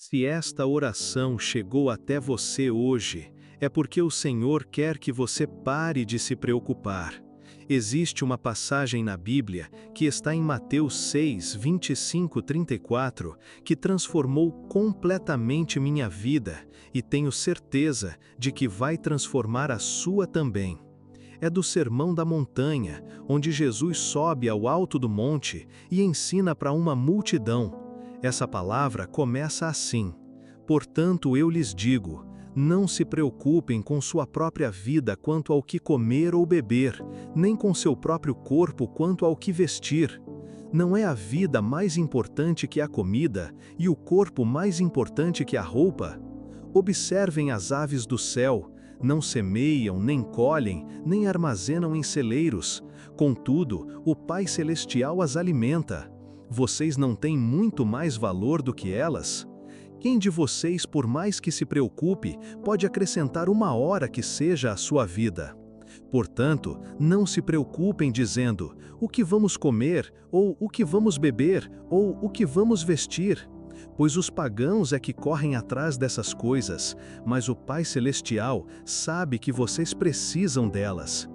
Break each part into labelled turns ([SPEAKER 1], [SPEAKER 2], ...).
[SPEAKER 1] Se esta oração chegou até você hoje, é porque o Senhor quer que você pare de se preocupar. Existe uma passagem na Bíblia, que está em Mateus 6, 25-34, que transformou completamente minha vida, e tenho certeza de que vai transformar a sua também. É do Sermão da Montanha, onde Jesus sobe ao alto do monte e ensina para uma multidão. Essa palavra começa assim: portanto eu lhes digo, não se preocupem com sua própria vida quanto ao que comer ou beber, nem com seu próprio corpo quanto ao que vestir. Não é a vida mais importante que a comida, e o corpo mais importante que a roupa? Observem as aves do céu, não semeiam, nem colhem, nem armazenam em celeiros. Contudo, o Pai Celestial as alimenta. Vocês não têm muito mais valor do que elas? Quem de vocês, por mais que se preocupe, pode acrescentar uma hora que seja à sua vida? Portanto, não se preocupem dizendo, o que vamos comer, ou o que vamos beber, ou o que vamos vestir? Pois os pagãos é que correm atrás dessas coisas, mas o Pai Celestial sabe que vocês precisam delas.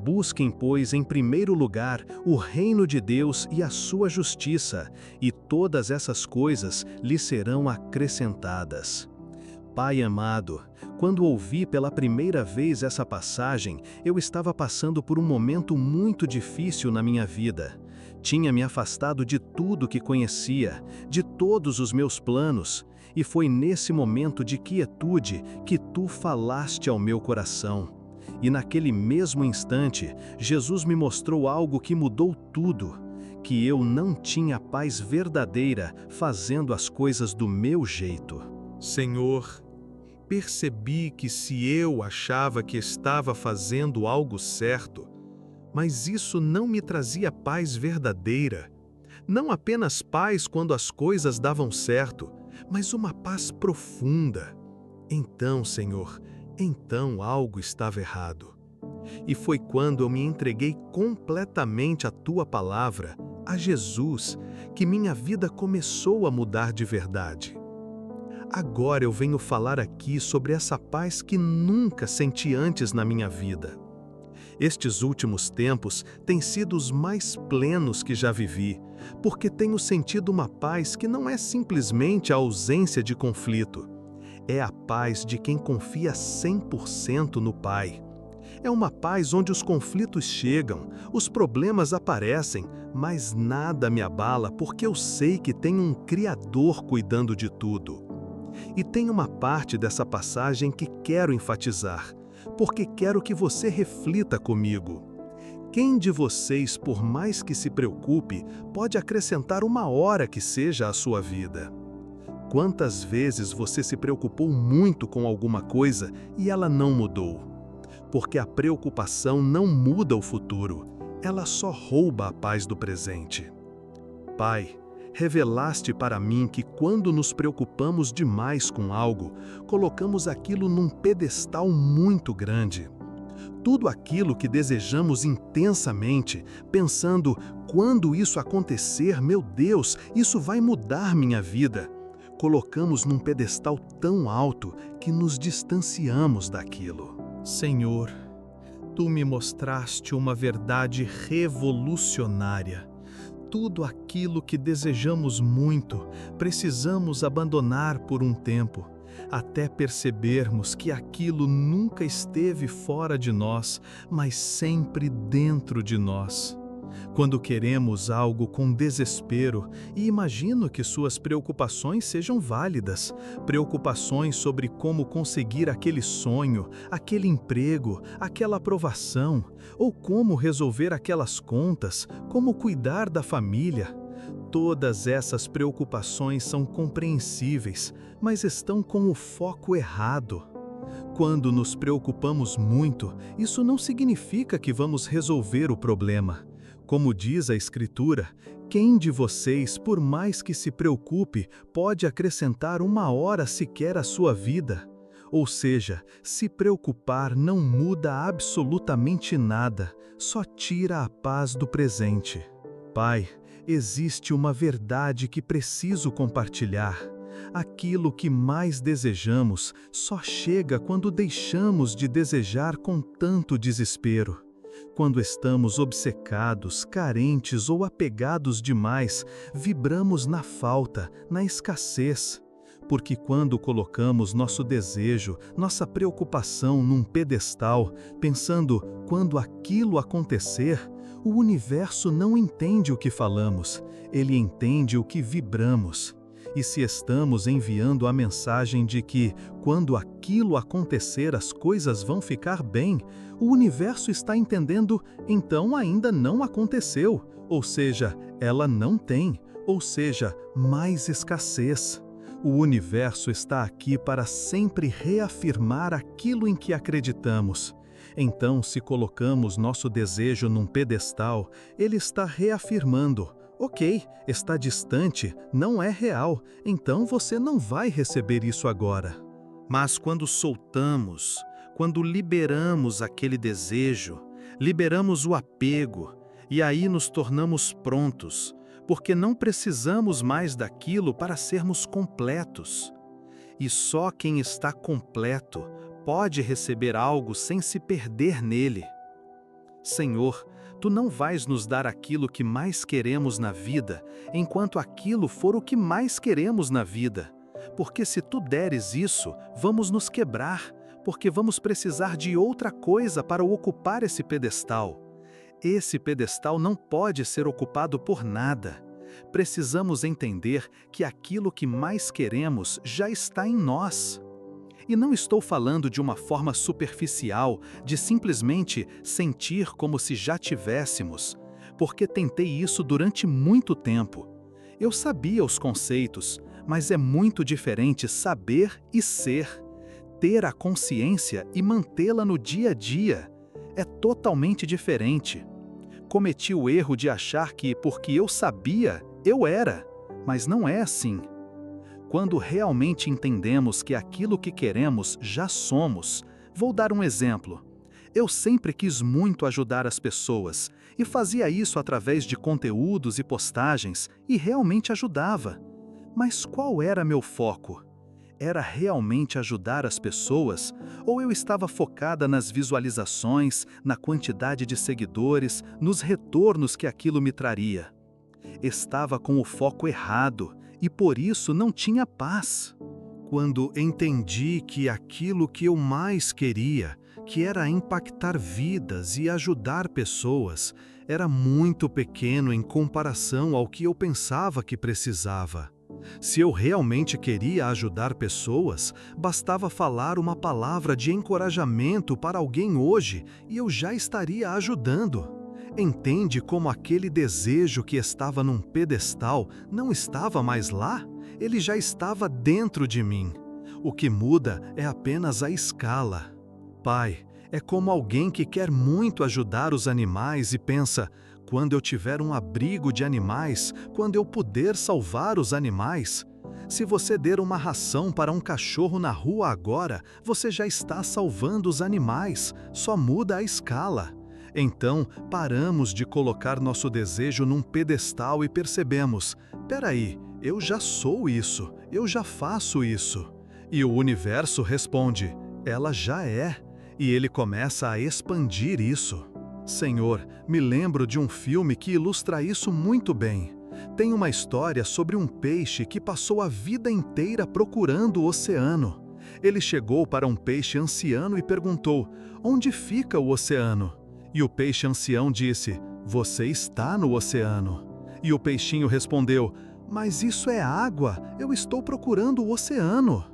[SPEAKER 1] Busquem, pois, em primeiro lugar, o reino de Deus e a sua justiça, e todas essas coisas lhes serão acrescentadas. Pai amado, quando ouvi pela primeira vez essa passagem, eu estava passando por um momento muito difícil na minha vida. Tinha me afastado de tudo que conhecia, de todos os meus planos, e foi nesse momento de quietude que tu falaste ao meu coração. E naquele mesmo instante, Jesus me mostrou algo que mudou tudo, que eu não tinha paz verdadeira fazendo as coisas do meu jeito.
[SPEAKER 2] Senhor, percebi que se eu achava que estava fazendo algo certo, mas isso não me trazia paz verdadeira, não apenas paz quando as coisas davam certo, mas uma paz profunda. Então, Senhor, então algo estava errado. E foi quando eu me entreguei completamente à Tua palavra, a Jesus, que minha vida começou a mudar de verdade. Agora eu venho falar aqui sobre essa paz que nunca senti antes na minha vida. Estes últimos tempos têm sido os mais plenos que já vivi, porque tenho sentido uma paz que não é simplesmente a ausência de conflito. É a paz de quem confia 100% no Pai. É uma paz onde os conflitos chegam, os problemas aparecem, mas nada me abala porque eu sei que tem um Criador cuidando de tudo. E tem uma parte dessa passagem que quero enfatizar, porque quero que você reflita comigo. Quem de vocês, por mais que se preocupe, pode acrescentar uma hora que seja à sua vida? Quantas vezes você se preocupou muito com alguma coisa e ela não mudou? Porque a preocupação não muda o futuro, ela só rouba a paz do presente. Pai, revelaste para mim que quando nos preocupamos demais com algo, colocamos aquilo num pedestal muito grande. Tudo aquilo que desejamos intensamente, pensando, quando isso acontecer, meu Deus, isso vai mudar minha vida. Colocamos num pedestal tão alto que nos distanciamos daquilo. Senhor, Tu me mostraste uma verdade revolucionária. Tudo aquilo que desejamos muito, precisamos abandonar por um tempo, até percebermos que aquilo nunca esteve fora de nós, mas sempre dentro de nós. Quando queremos algo com desespero, e imagino que suas preocupações sejam válidas, preocupações sobre como conseguir aquele sonho, aquele emprego, aquela aprovação, ou como resolver aquelas contas, como cuidar da família. Todas essas preocupações são compreensíveis, mas estão com o foco errado. Quando nos preocupamos muito, isso não significa que vamos resolver o problema. Como diz a Escritura, quem de vocês, por mais que se preocupe, pode acrescentar uma hora sequer à sua vida? Ou seja, se preocupar não muda absolutamente nada, só tira a paz do presente. Pai, existe uma verdade que preciso compartilhar. Aquilo que mais desejamos só chega quando deixamos de desejar com tanto desespero. Quando estamos obcecados, carentes ou apegados demais, vibramos na falta, na escassez. Porque quando colocamos nosso desejo, nossa preocupação num pedestal, pensando quando aquilo acontecer, o universo não entende o que falamos, ele entende o que vibramos. E se estamos enviando a mensagem de que, quando aquilo acontecer, as coisas vão ficar bem, o universo está entendendo, então ainda não aconteceu, ou seja, ela não tem, ou seja, mais escassez. O universo está aqui para sempre reafirmar aquilo em que acreditamos. Então, se colocamos nosso desejo num pedestal, ele está reafirmando: ok, está distante, não é real, então você não vai receber isso agora.
[SPEAKER 1] Mas quando soltamos, quando liberamos aquele desejo, liberamos o apego, e aí nos tornamos prontos, porque não precisamos mais daquilo para sermos completos. E só quem está completo pode receber algo sem se perder nele. Senhor, Tu não vais nos dar aquilo que mais queremos na vida, enquanto aquilo for o que mais queremos na vida. Porque se Tu deres isso, vamos nos quebrar, porque vamos precisar de outra coisa para ocupar esse pedestal. Esse pedestal não pode ser ocupado por nada. Precisamos entender que aquilo que mais queremos já está em nós. E não estou falando de uma forma superficial, de simplesmente sentir como se já tivéssemos, porque tentei isso durante muito tempo. Eu sabia os conceitos, mas é muito diferente saber e ser, ter a consciência e mantê-la no dia a dia. É totalmente diferente. Cometi o erro de achar que, porque eu sabia, eu era, mas não é assim. Quando realmente entendemos que aquilo que queremos já somos, vou dar um exemplo. Eu sempre quis muito ajudar as pessoas e fazia isso através de conteúdos e postagens e realmente ajudava. Mas qual era meu foco? Era realmente ajudar as pessoas ou eu estava focada nas visualizações, na quantidade de seguidores, nos retornos que aquilo me traria? Estava com o foco errado e por isso não tinha paz.
[SPEAKER 2] Quando entendi que aquilo que eu mais queria, que era impactar vidas e ajudar pessoas, era muito pequeno em comparação ao que eu pensava que precisava. Se eu realmente queria ajudar pessoas, bastava falar uma palavra de encorajamento para alguém hoje e eu já estaria ajudando. Entende como aquele desejo que estava num pedestal não estava mais lá? Ele já estava dentro de mim. O que muda é apenas a escala. Pai, é como alguém que quer muito ajudar os animais e pensa: quando eu tiver um abrigo de animais, quando eu puder salvar os animais. Se você der uma ração para um cachorro na rua agora, você já está salvando os animais, só muda a escala. Então, paramos de colocar nosso desejo num pedestal e percebemos: peraí, eu já sou isso, eu já faço isso. E o universo responde: ela já é. E ele começa a expandir isso. Senhor, me lembro de um filme que ilustra isso muito bem. Tem uma história sobre um peixe que passou a vida inteira procurando o oceano. Ele chegou para um peixe anciano e perguntou: onde fica o oceano? E o peixe ancião disse: você está no oceano. E o peixinho respondeu: mas isso é água, eu estou procurando o oceano.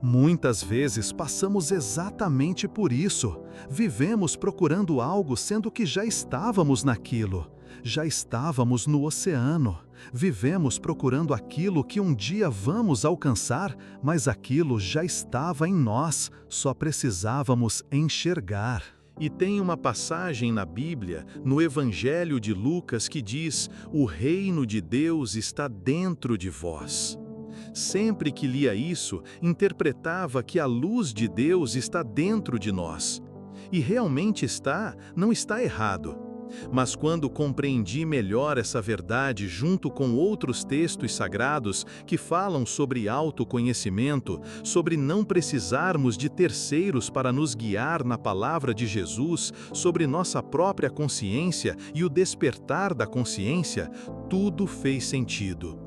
[SPEAKER 2] Muitas vezes passamos exatamente por isso. Vivemos procurando algo sendo que já estávamos naquilo. Já estávamos no oceano. Vivemos procurando aquilo que um dia vamos alcançar, mas aquilo já estava em nós, só precisávamos enxergar.
[SPEAKER 1] E tem uma passagem na Bíblia, no Evangelho de Lucas, que diz: o reino de Deus está dentro de vós. Sempre que lia isso, interpretava que a luz de Deus está dentro de nós. E realmente está, não está errado. Mas quando compreendi melhor essa verdade junto com outros textos sagrados que falam sobre autoconhecimento, sobre não precisarmos de terceiros para nos guiar na palavra de Jesus, sobre nossa própria consciência e o despertar da consciência, tudo fez sentido.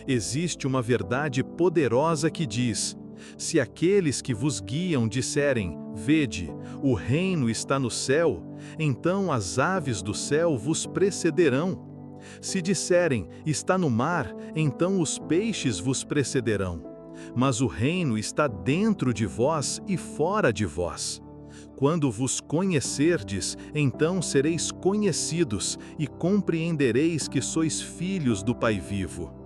[SPEAKER 1] Existe uma verdade poderosa que diz: se aqueles que vos guiam disserem, vede, o reino está no céu, então as aves do céu vos precederão. Se disserem, está no mar, então os peixes vos precederão. Mas o reino está dentro de vós e fora de vós. Quando vos conhecerdes, então sereis conhecidos e compreendereis que sois filhos do Pai vivo.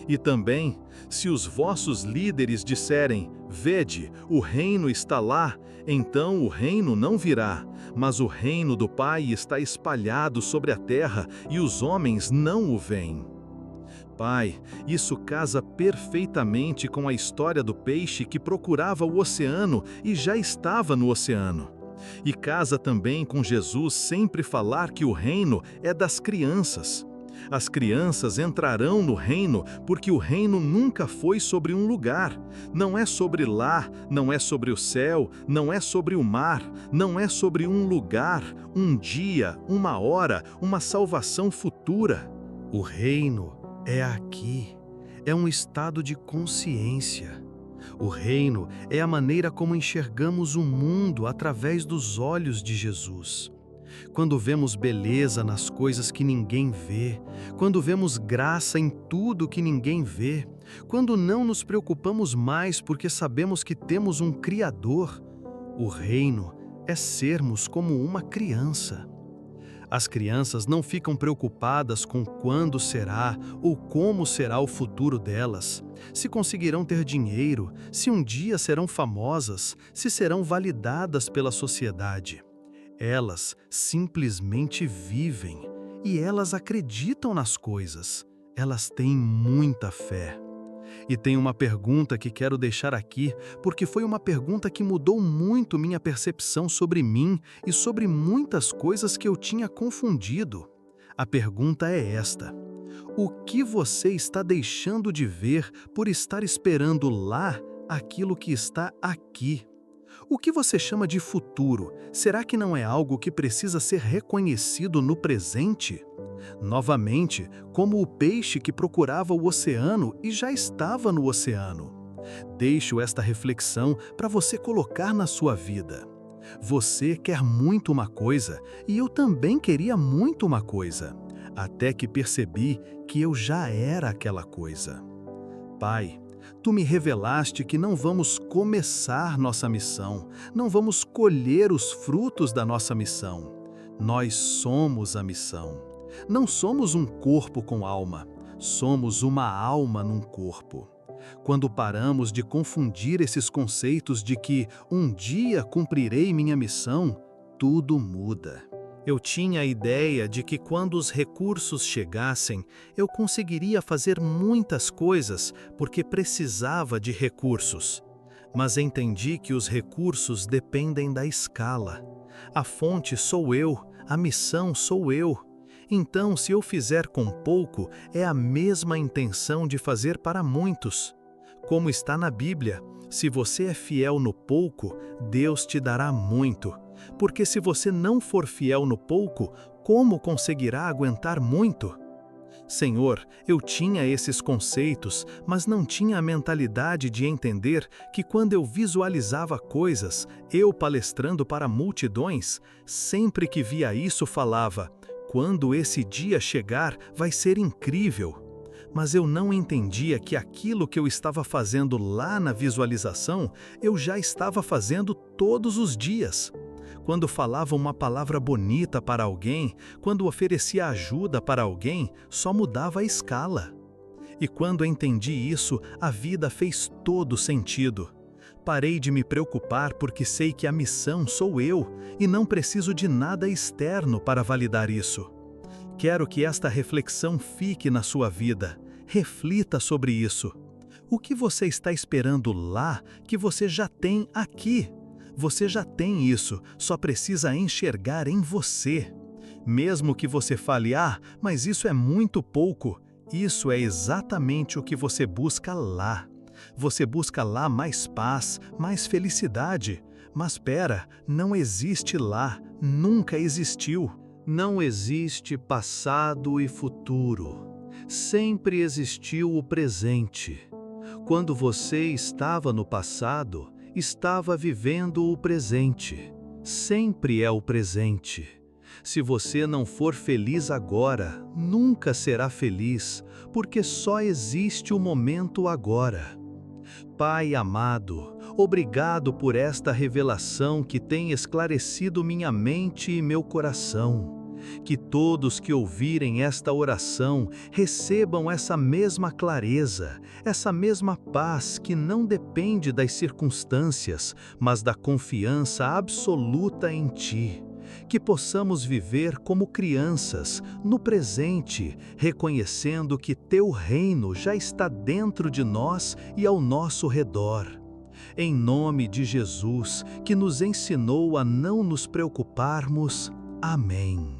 [SPEAKER 1] E também, se os vossos líderes disserem, vede, o reino está lá, então o reino não virá, mas o reino do Pai está espalhado sobre a terra e os homens não o veem. Pai, isso casa perfeitamente com a história do peixe que procurava o oceano e já estava no oceano. E casa também com Jesus sempre falar que o reino é das crianças. As crianças entrarão no reino porque o reino nunca foi sobre um lugar. Não é sobre lá, não é sobre o céu, não é sobre o mar, não é sobre um lugar, um dia, uma hora, uma salvação futura.
[SPEAKER 2] O reino é aqui, é um estado de consciência. O reino é a maneira como enxergamos o mundo através dos olhos de Jesus. Quando vemos beleza nas coisas que ninguém vê, quando vemos graça em tudo que ninguém vê, quando não nos preocupamos mais porque sabemos que temos um Criador, o reino é sermos como uma criança. As crianças não ficam preocupadas com quando será ou como será o futuro delas, se conseguirão ter dinheiro, se um dia serão famosas, se serão validadas pela sociedade. Elas simplesmente vivem e elas acreditam nas coisas. Elas têm muita fé. E tem uma pergunta que quero deixar aqui, porque foi uma pergunta que mudou muito minha percepção sobre mim e sobre muitas coisas que eu tinha confundido. A pergunta é esta: o que você está deixando de ver por estar esperando lá aquilo que está aqui? O que você chama de futuro, será que não é algo que precisa ser reconhecido no presente? Novamente, como o peixe que procurava o oceano e já estava no oceano. Deixo esta reflexão para você colocar na sua vida. Você quer muito uma coisa e eu também queria muito uma coisa, até que percebi que eu já era aquela coisa. Pai, Tu me revelaste que não vamos começar nossa missão, não vamos colher os frutos da nossa missão. Nós somos a missão. Não somos um corpo com alma, somos uma alma num corpo. Quando paramos de confundir esses conceitos de que um dia cumprirei minha missão, tudo muda. Eu tinha a ideia de que quando os recursos chegassem, eu conseguiria fazer muitas coisas porque precisava de recursos. Mas entendi que os recursos dependem da escala. A fonte sou eu, a missão sou eu. Então, se eu fizer com pouco, é a mesma intenção de fazer para muitos. Como está na Bíblia, se você é fiel no pouco, Deus te dará muito. Porque se você não for fiel no pouco, como conseguirá aguentar muito? Senhor, eu tinha esses conceitos, mas não tinha a mentalidade de entender que quando eu visualizava coisas, eu palestrando para multidões, sempre que via isso falava, quando esse dia chegar, vai ser incrível. Mas eu não entendia que aquilo que eu estava fazendo lá na visualização, eu já estava fazendo todos os dias. Quando falava uma palavra bonita para alguém, quando oferecia ajuda para alguém, só mudava a escala. E quando entendi isso, a vida fez todo sentido. Parei de me preocupar porque sei que a missão sou eu e não preciso de nada externo para validar isso. Quero que esta reflexão fique na sua vida. Reflita sobre isso. O que você está esperando lá que você já tem aqui? Você já tem isso, só precisa enxergar em você.
[SPEAKER 1] Mesmo que você fale, mas isso é muito pouco, isso é exatamente o que você busca lá. Você busca lá mais paz, mais felicidade. Mas espera, não existe lá, nunca existiu. Não existe passado e futuro. Sempre existiu o presente. Quando você estava no passado, estava vivendo o presente. Sempre é o presente. Se você não for feliz agora, nunca será feliz, porque só existe o momento agora. Pai amado, obrigado por esta revelação que tem esclarecido minha mente e meu coração. Que todos que ouvirem esta oração recebam essa mesma clareza, essa mesma paz que não depende das circunstâncias, mas da confiança absoluta em Ti. Que possamos viver como crianças, no presente, reconhecendo que Teu reino já está dentro de nós e ao nosso redor. Em nome de Jesus, que nos ensinou a não nos preocuparmos. Amém.